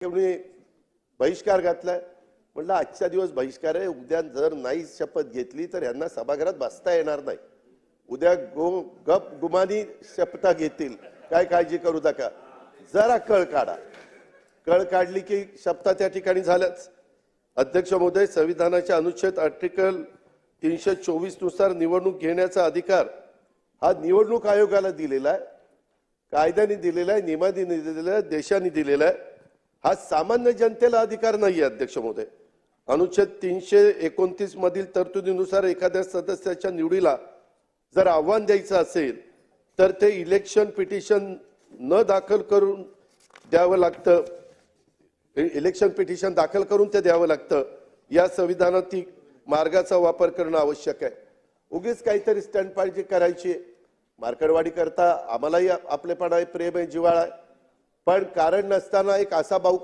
कोणी बहिष्कार घातलाय. म्हटलं आजचा दिवस बहिष्कार आहे, उद्या जर नाही शपथ घेतली तर यांना सभागृहात बसता येणार नाही. उद्या गप गुमानी शपथा घेतील, काय काळजी करू नका. जरा कळ काढा. कळ काढली की शपथा त्या ठिकाणी झाल्याच. अध्यक्ष महोदय, संविधानाच्या अनुच्छेद आर्टिकल 324 नुसार निवडणूक घेण्याचा अधिकार हा निवडणूक आयोगाला दिलेला आहे, कायद्याने दिलेला आहे, नियमाने दिलेला आहे, देशाने दिलेला आहे. हा सामान्य जनतेला अधिकार नाही आहे. अध्यक्ष महोदय, अनुच्छेद 329 मधील तरतुदीनुसार एखाद्या सदस्याच्या निवडीला जर आव्हान द्यायचं असेल तर ते इलेक्शन पिटिशन न दाखल करून द्यावं लागतं. इलेक्शन पिटिशन दाखल करून ते द्यावं लागतं. या संविधानातील मार्गाचा वापर करणं आवश्यक आहे. उगीच काहीतरी स्टंटबाजी करायची, मार्कडवाडी करता आम्हालाही आपलेपणा आहे, प्रेम आहे, जिव्हाळा आहे, पण कारण नसताना एक असा भाऊ